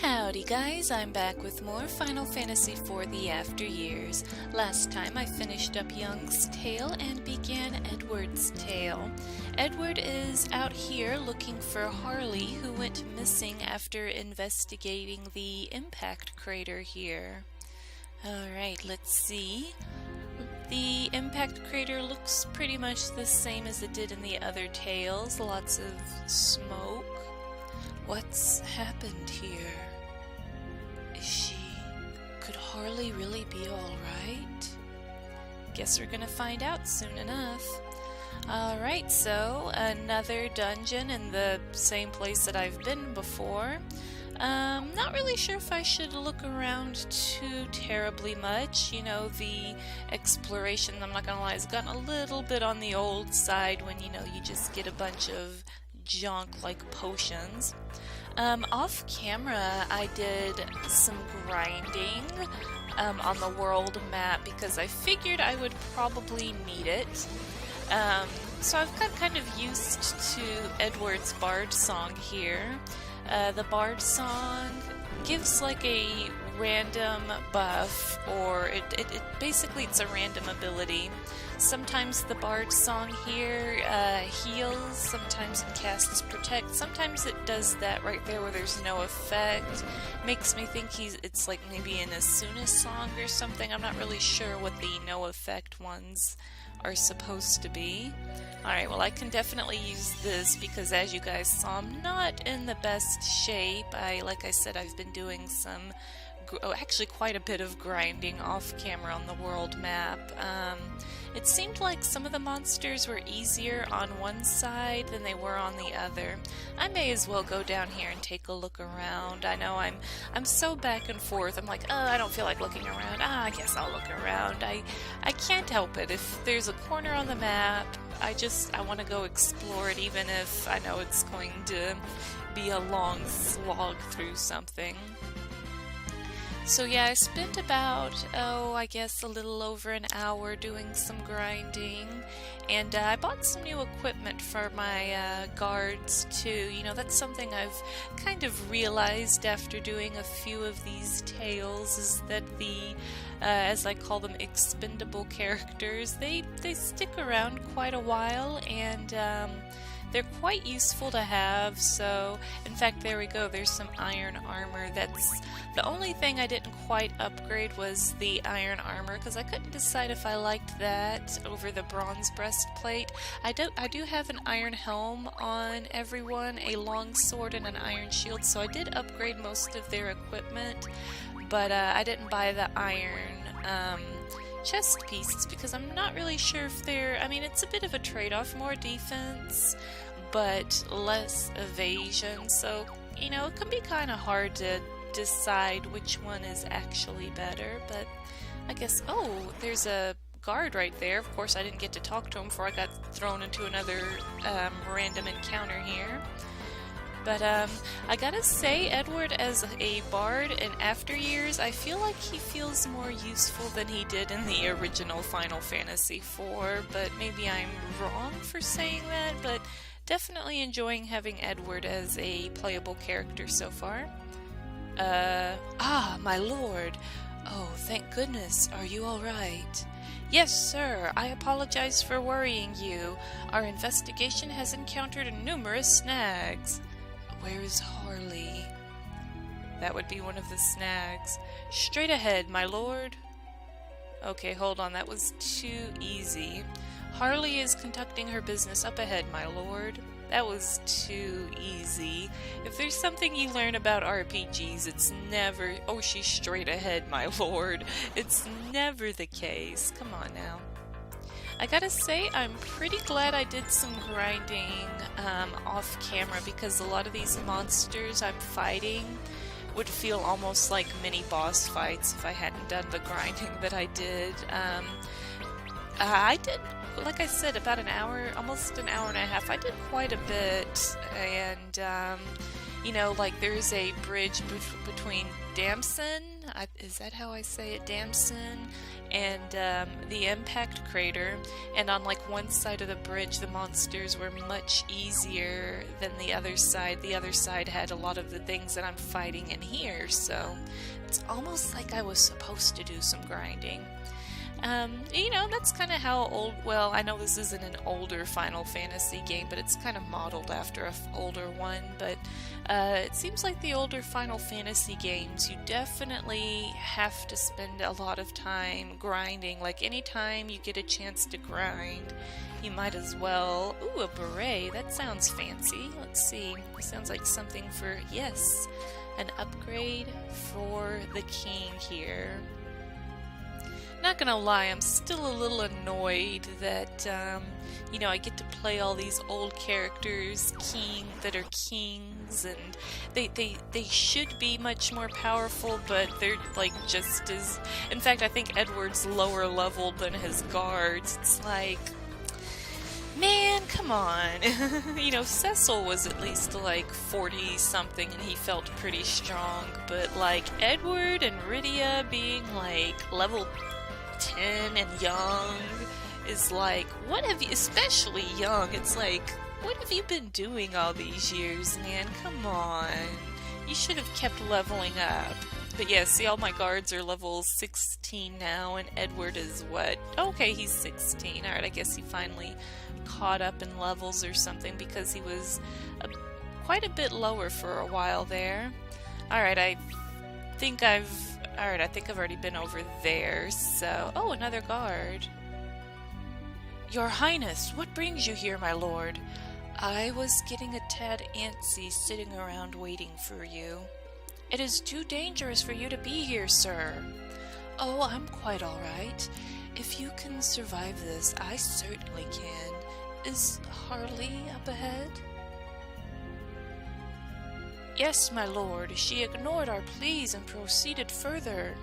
Howdy guys, I'm back with more Final Fantasy for the After Years. Last time I finished up Young's tale and began Edward's tale. Edward is out here looking for Harley, who went missing after investigating the impact crater here. Alright, let's see. The impact crater looks pretty much the same as it did in the other tales. Lots of smoke. What's happened here? Could Harley really be alright? Guess we're gonna find out soon enough. Alright, so another dungeon in the same place that I've been before. Not really sure if I should look around too terribly much. You know, the exploration, I'm not gonna lie, has gotten a little bit on the old side when, you just get a bunch of junk like potions. Off camera, I did some grinding on the world map because I figured I would probably need it. So I've got kind of used to Edward's Bard song here. The Bard song gives like a random buff, or basically it's a random ability. Sometimes the Bard song here heals, sometimes it casts Protect, sometimes it does that right there where there's no effect. Makes me think it's like maybe an Asuna song or something. I'm not really sure what the no effect ones are supposed to be. Alright, well I can definitely use this because as you guys saw, I'm not in the best shape. Like I said, I've been doing some actually quite a bit of grinding off camera on the world map. It seemed like some of the monsters were easier on one side than they were on the other. I may as well go down here and take a look around. I know I'm so back and forth. I'm like, oh, I don't feel like looking around. I guess I'll look around. I can't help it. If there's a corner on the map, I want to go explore it, even if I know it's going to be a long slog through something. So yeah, I spent about, I guess a little over an hour doing some grinding, and I bought some new equipment for my guards too. That's something I've kind of realized after doing a few of these tales, is that the, as I call them, expendable characters, they stick around quite a while, and they're quite useful to have. So, in fact, there we go, there's some iron armor. That's the only thing I didn't quite upgrade, was the iron armor, because I couldn't decide if I liked that over the bronze breastplate. I do have an iron helm on everyone, a long sword, and an iron shield, so I did upgrade most of their equipment, but I didn't buy the iron chest pieces because I'm not really sure if they're, it's a bit of a trade-off, more defense but less evasion, so it can be kind of hard to decide which one is actually better. But I guess, there's a guard right there. Of course I didn't get to talk to him before I got thrown into another random encounter here. But I gotta say, Edward as a bard in After Years, I feel like he feels more useful than he did in the original Final Fantasy IV, but maybe I'm wrong for saying that, but definitely enjoying having Edward as a playable character so far. My lord. Oh, thank goodness. Are you alright? Yes, sir. I apologize for worrying you. Our investigation has encountered numerous snags. Where is Harley? That would be one of the snags. Straight ahead, my lord. Okay, hold on, that was too easy. Harley is conducting her business up ahead, my lord. That was too easy. If there's something you learn about RPGs, it's never, oh, she's straight ahead, my lord. It's never the case. Come on now. I gotta say, I'm pretty glad I did some grinding off camera, because a lot of these monsters I'm fighting would feel almost like mini boss fights if I hadn't done the grinding that I did. I did, like I said, about an hour, almost an hour and a half. I did quite a bit, and You know, like there's a bridge between Damcyan, is that how I say it? Damcyan, and the impact crater. And on like one side of the bridge, the monsters were much easier than the other side. The other side had a lot of the things that I'm fighting in here, so it's almost like I was supposed to do some grinding. You know, that's kind of how old, well, I know this isn't an older Final Fantasy game, but it's kind of modeled after an older one, but it seems like the older Final Fantasy games, you definitely have to spend a lot of time grinding. Like, anytime you get a chance to grind, you might as well. Ooh, a beret, that sounds fancy. Let's see, sounds like something for, yes, an upgrade for the king here. Not gonna lie, I'm still a little annoyed that, you know, I get to play all these old characters, that are kings, and they should be much more powerful, but they're, like, just as... In fact, I think Edward's lower leveled than his guards. It's like... Man, come on. You know, Cecil was at least, like, 40-something, and he felt pretty strong, but, like, Edward and Rydia being, like, level 10 and young is like, what have you, especially young, it's like, what have you been doing all these years, man? Come on. You should have kept leveling up. But yeah, see, all my guards are level 16 now, and Edward is what? Okay, he's 16. Alright, I guess he finally caught up in levels or something, because he was quite a bit lower for a while there. Alright, I think I've already been over there, so... Oh, another guard. Your Highness, what brings you here, my lord? I was getting a tad antsy sitting around waiting for you. It is too dangerous for you to be here, sir. Oh, I'm quite alright. If you can survive this, I certainly can. Is Harley up ahead? Yes, my lord. She ignored our pleas and proceeded further.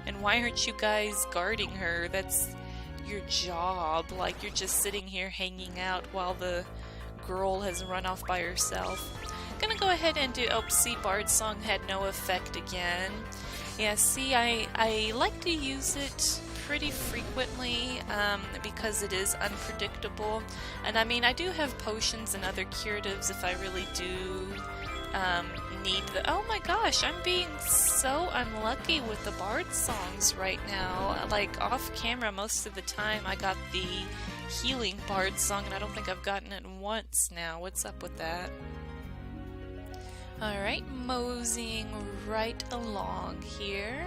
And why aren't you guys guarding her? That's your job. Like, you're just sitting here hanging out while the girl has run off by herself. Gonna go ahead and do... Oh, see, Bard's Song had no effect again. Yeah, see, I like to use it pretty frequently because it is unpredictable. And I mean, I do have potions and other curatives if I really do need the... Oh my gosh, I'm being so unlucky with the Bard songs right now. Like, off camera most of the time I got the healing Bard song, and I don't think I've gotten it once now. What's up with that? Alright, moseying right along here.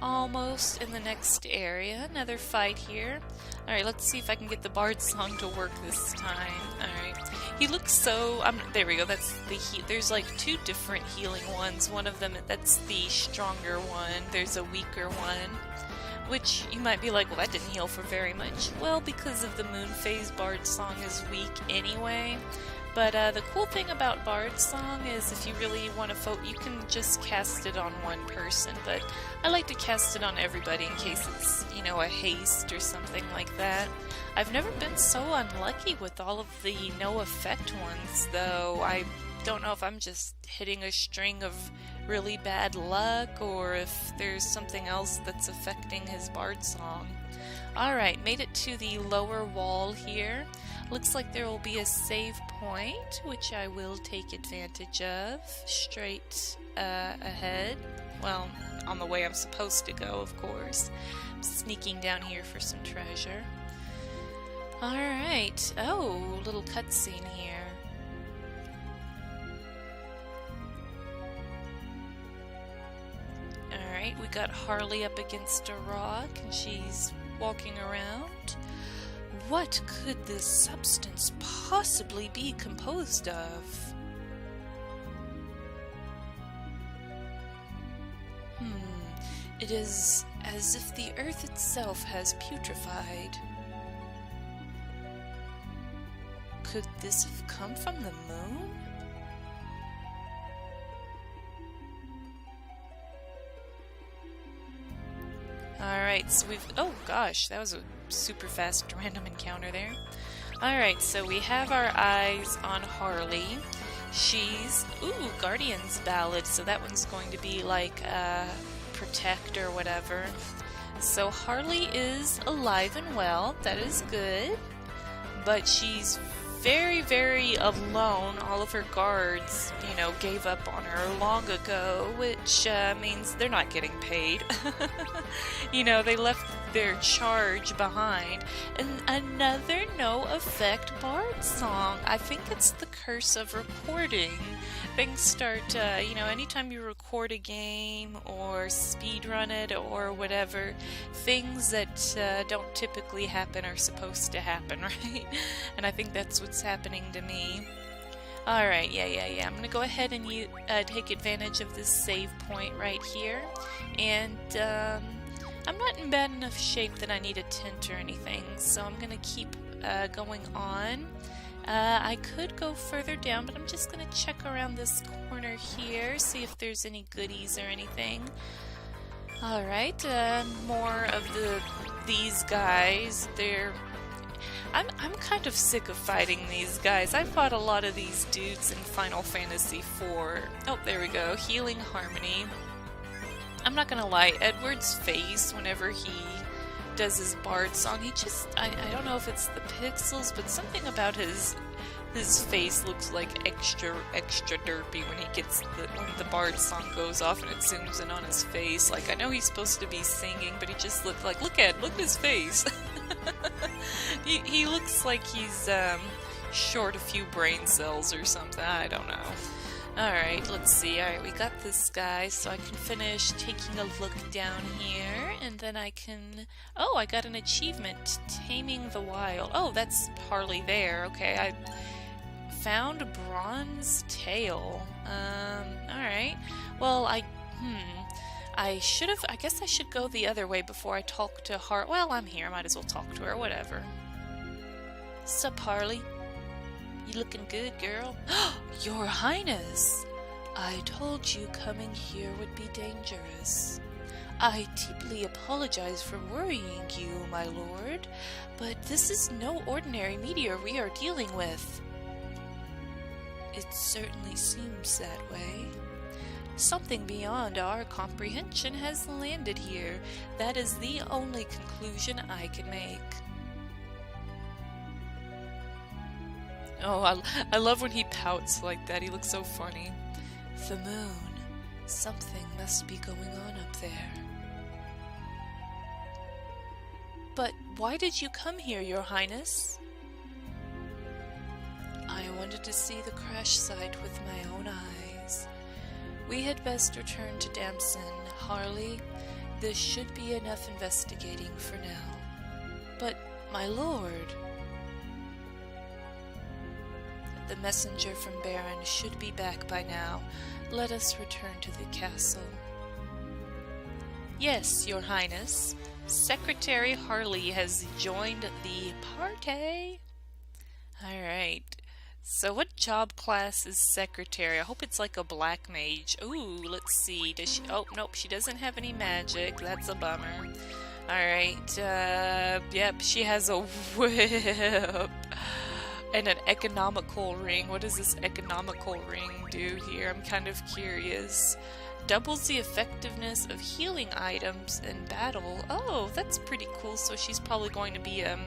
Almost in the next area. Another fight here. Alright, let's see if I can get the Bard song to work this time. Alright. He looks so... there we go, that's the there's like two different healing ones. One of them, that's the stronger one. There's a weaker one. Which you might be like, well, that didn't heal for very much. Well, because of the Moon Phase, Bard Song is weak anyway. But the cool thing about Bard Song is if you really want to you can just cast it on one person, but I like to cast it on everybody in case it's, you know, a haste or something like that. I've never been so unlucky with all of the no effect ones, though. I don't know if I'm just hitting a string of really bad luck or if there's something else that's affecting his Bard Song. Alright, made it to the lower wall here. Looks like there will be a save point, which I will take advantage of. Straight ahead. Well, on the way I'm supposed to go, of course. I'm sneaking down here for some treasure. Alright. Oh, little cutscene here. Alright, we got Harley up against a rock, and she's walking around. What could this substance possibly be composed of? It is as if the earth itself has putrefied. Could this have come from the moon? Alright, so we've... Oh gosh, that was a super fast random encounter there. Alright, so we have our eyes on Harley. She's, ooh, Guardian's Ballad, so that one's going to be like Protect or whatever. So Harley is alive and well, that is good, but she's very, very alone. All of her guards, gave up on her long ago, which means they're not getting paid. They left their charge behind. And another no effect bard song. I think it's the curse of recording. Things start, anytime you record a game or speedrun it or whatever, things that don't typically happen are supposed to happen, right? And I think that's what's happening to me. Alright, yeah. I'm gonna go ahead and take advantage of this save point right here. And, I'm not in bad enough shape that I need a tent or anything, so I'm gonna keep going on. I could go further down, but I'm just gonna check around this corner here, see if there's any goodies or anything. Alright, more of these guys. I'm kind of sick of fighting these guys. I fought a lot of these dudes in Final Fantasy IV. Oh, there we go. Healing Harmony. I'm not gonna lie, Edward's face whenever he does his bard song, I don't know if it's the pixels, but something about his face looks like extra derpy when the bard song goes off and it zooms in on his face. Like, I know he's supposed to be singing, but he just looks like, look at his face. He looks like he's short a few brain cells or something. I don't know. Alright, let's see. Alright, we got this guy, so I can finish taking a look down here, and then I can... Oh, I got an achievement, Taming the Wild. Oh, that's Harley there. Okay, I found Bronze Tail. Alright. Well, I guess I should go the other way before I talk to Harley. Well, I'm here, might as well talk to her, whatever. Sup, Harley? You looking good, girl? Your Highness! I told you coming here would be dangerous. I deeply apologize for worrying you, my lord, but this is no ordinary meteor we are dealing with. It certainly seems that way. Something beyond our comprehension has landed here. That is the only conclusion I can make. Oh, I love when he pouts like that. He looks so funny. The moon. Something must be going on up there. But why did you come here, Your Highness? I wanted to see the crash site with my own eyes. We had best return to Damcyan, Harley. This should be enough investigating for now. But, my lord... The messenger from Baron should be back by now. Let us return to the castle. Yes, Your Highness. Secretary Harley has joined the party. Alright. So what job class is secretary? I hope it's like a black mage. Ooh, let's see. Does she... Oh, nope, she doesn't have any magic. That's a bummer. Alright, yep, she has a whip. And an economical ring. What does this economical ring do here? I'm kind of curious. Doubles the effectiveness of healing items in battle. Oh, that's pretty cool. So she's probably going to be an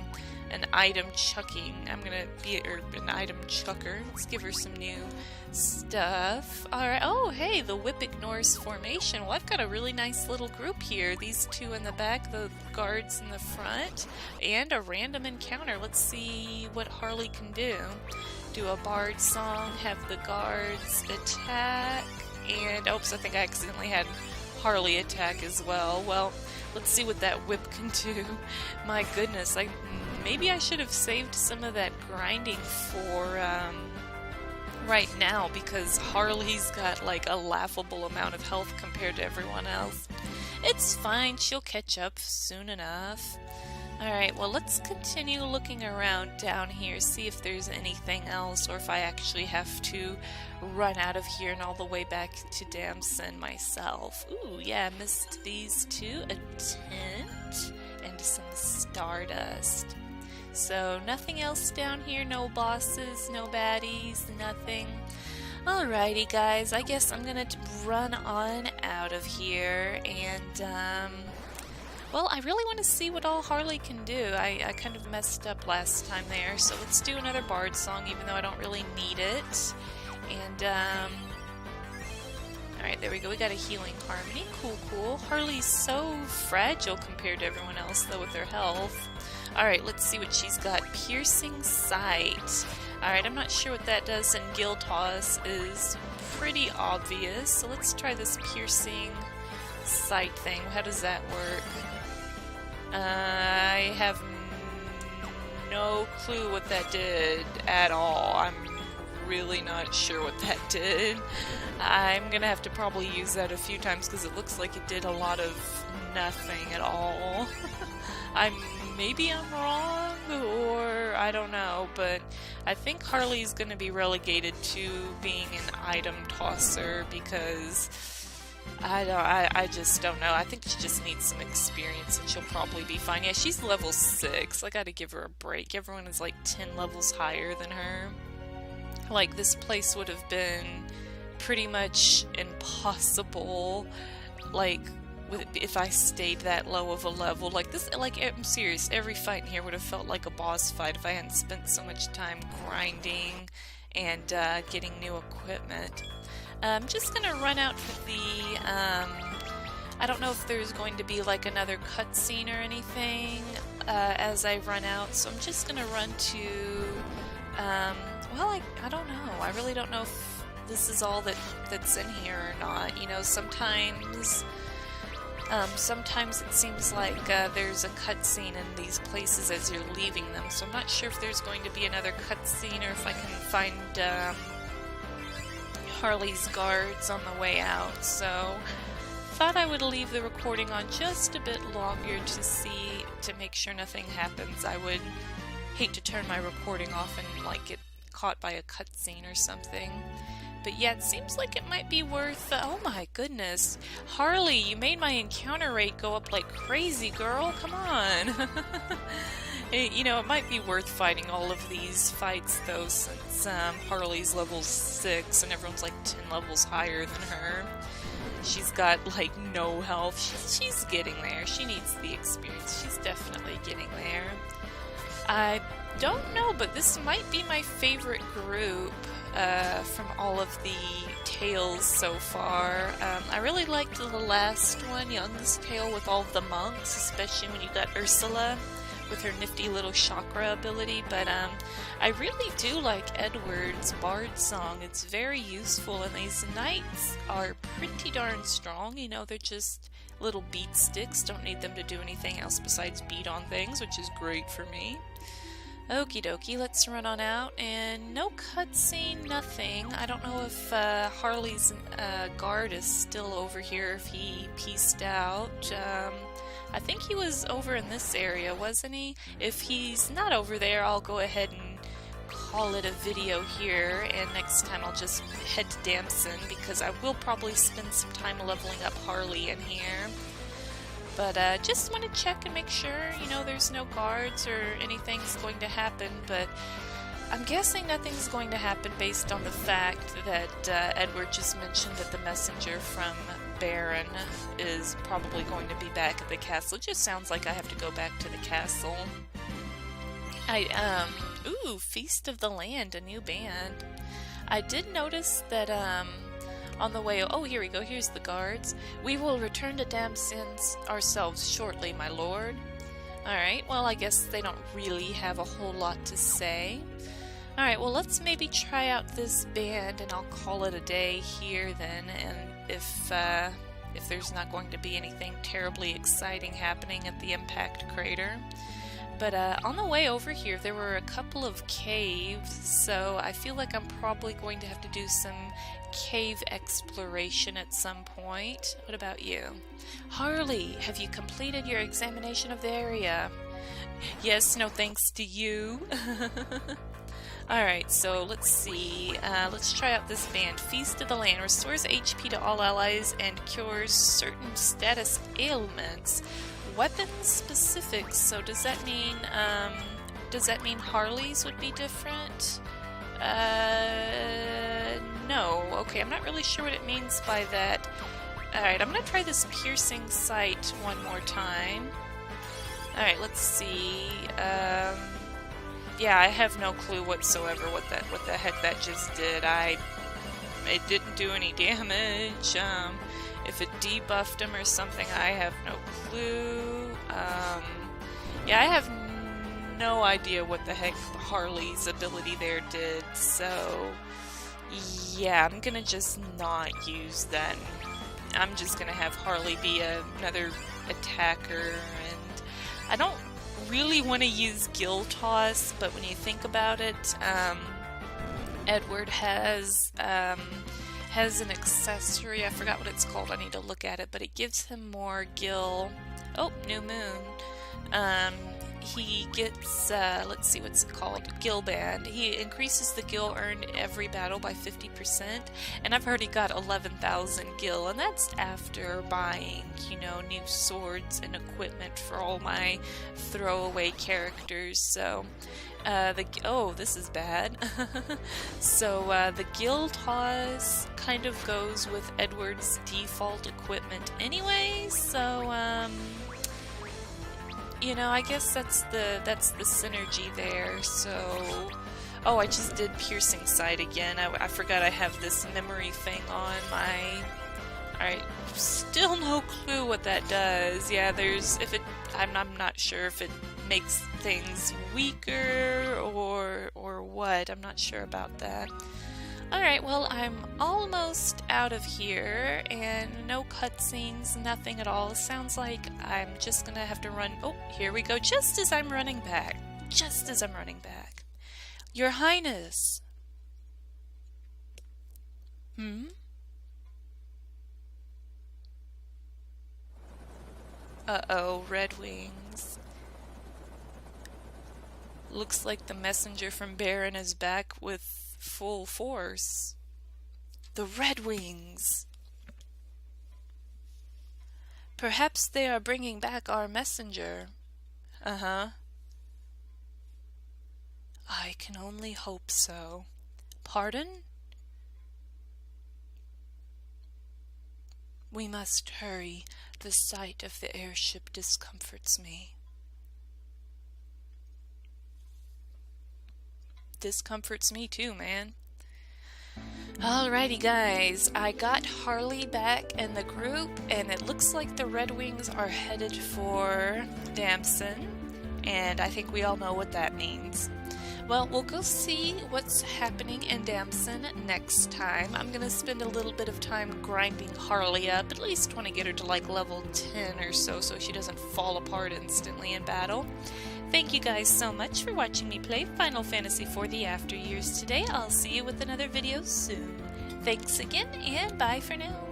item chucking. I'm gonna be an item chucker. Let's give her some new stuff. Alright. Oh, hey, the whip ignores formation. Well, I've got a really nice little group here. These two in the back, the guards in the front, and a random encounter. Let's see what Harley can do. Do a bard song, have the guards attack, and oops, I think I accidentally had Harley attack as well. Well, let's see what that whip can do. My goodness, maybe I should have saved some of that grinding for right now, because Harley's got like a laughable amount of health compared to everyone else. It's fine, she'll catch up soon enough. Alright, well, let's continue looking around down here, see if there's anything else, or if I actually have to run out of here and all the way back to Damcyan myself. Ooh, yeah, I missed these two. A tent and some stardust. So, nothing else down here, no bosses, no baddies, nothing. Alrighty guys, I guess I'm gonna run on out of here, and well, I really want to see what all Harley can do. I kind of messed up last time there, so let's do another bard song, even though I don't really need it. And alright, there we go, we got a healing harmony, cool. Harley's so fragile compared to everyone else though with her health. Alright, let's see what she's got. Piercing Sight. Alright, I'm not sure what that does, and Gill Toss is pretty obvious, so let's try this Piercing Sight thing. How does that work? I have no clue what that did at all. I'm really not sure what that did. I'm gonna have to probably use that a few times because it looks like it did a lot of nothing at all. Maybe I'm wrong, or I don't know, but I think Harley's gonna be relegated to being an item tosser because I just don't know. I think she just needs some experience and she'll probably be fine. Yeah, she's level 6. I gotta give her a break. Everyone is like 10 levels higher than her. Like, this place would have been pretty much impossible, like, if I stayed that low of a level. Like, this, like, I'm serious, every fight in here would have felt like a boss fight if I hadn't spent so much time grinding and getting new equipment. I'm just gonna run out for the, I don't know if there's going to be like another cutscene or anything as I run out, so I'm just gonna run to, well, I don't know. I really don't know if this is all that's in here or not. You know, sometimes it seems like there's a cutscene in these places as you're leaving them, so I'm not sure if there's going to be another cutscene or if I can find Harley's guards on the way out, so thought I would leave the recording on just a bit longer to make sure nothing happens. I would hate to turn my recording off and like get caught by a cutscene or something. But yeah, it seems like it might be worth... oh my goodness. Harley, you made my encounter rate go up like crazy, girl. Come on. You know, it might be worth fighting all of these fights, though, since Harley's level 6 and everyone's like 10 levels higher than her. She's got, like, no health. She's getting there. She needs the experience. She's definitely getting there. I don't know, but this might be my favorite group from all of the tales so far. I really liked the last one, Young's Tale, with all of the monks, especially when you got Ursula with her nifty little chakra ability, but I really do like Edward's bard song. It's very useful, and these knights are pretty darn strong. You know, they're just little beat sticks, don't need them to do anything else besides beat on things, which is great for me. Okie dokie, let's run on out, and no cutscene, nothing. I don't know if Harley's guard is still over here, if he pieced out. I think he was over in this area, wasn't he? If he's not over there, I'll go ahead and call it a video here, and next time I'll just head to Damcyan, because I will probably spend some time leveling up Harley in here. But just want to check and make sure, you know, there's no guards or anything's going to happen, but I'm guessing nothing's going to happen based on the fact that Edward just mentioned that the messenger from Baron is probably going to be back at the castle. It just sounds like I have to go back to the castle. Ooh, Feast of the Land, a new band. I did notice that, on the way, oh, here we go, here's the guards. We will return to Damcyan ourselves shortly, my lord. Alright, well, I guess they don't really have a whole lot to say. Alright, well, let's maybe try out this band, and I'll call it a day here then, and if there's not going to be anything terribly exciting happening at the impact crater. But on the way over here, there were a couple of caves, so I feel like I'm probably going to have to do some cave exploration at some point. What about you? Harley, have you completed your examination of the area? Yes, no thanks to you. Alright, so let's see. Let's try out this band. Feast of the Land restores HP to all allies and cures certain status ailments. Weapon specifics, so does that mean Harley's would be different? No. Okay, I'm not really sure what it means by that. Alright, I'm gonna try this piercing sight one more time. Alright, let's see. Yeah, I have no clue whatsoever what the heck that just did. It didn't do any damage. If it debuffed him or something, I have no clue. Yeah, I have no idea what the heck Harley's ability there did, so yeah, I'm gonna just not use that. I'm just gonna have Harley be another attacker, and I don't really want to use Gill Toss, but when you think about it, Edward has an accessory. I forgot what it's called. I need to look at it, but it gives him more Gill. Oh, New Moon. He gets, let's see what's it called, Gill Band. He increases the Gill earned every battle by 50%, and I've already got 11,000 Gill, and that's after buying, you know, new swords and equipment for all my throwaway characters, so, oh, this is bad. So, the Gill Toss kind of goes with Edward's default equipment anyway, so, you know, I guess that's the synergy there, so... Oh, I just did Piercing Sight again. I forgot I have this memory thing on my... Alright, still no clue what that does. Yeah, I'm not sure if it makes things weaker or what. I'm not sure about that. Alright, well, I'm almost out of here, and no cutscenes, nothing at all. Sounds like I'm just gonna have to run... Oh, here we go, just as I'm running back. Just as I'm running back. Your Highness! Uh-oh, Red Wings. Looks like the messenger from Baron is back with full force. The Red Wings! Perhaps they are bringing back our messenger. Uh-huh. I can only hope so. Pardon? We must hurry. The sight of the airship discomforts me. Discomforts me too, man. Alrighty guys, I got Harley back in the group, and it looks like the Red Wings are headed for Damcyan, and I think we all know what that means. Well, we'll go see what's happening in Damcyan next time. I'm gonna spend a little bit of time grinding Harley up, at least want to get her to like level 10 or so she doesn't fall apart instantly in battle. Thank you guys so much for watching me play Final Fantasy IV The After Years today. I'll see you with another video soon. Thanks again, and bye for now.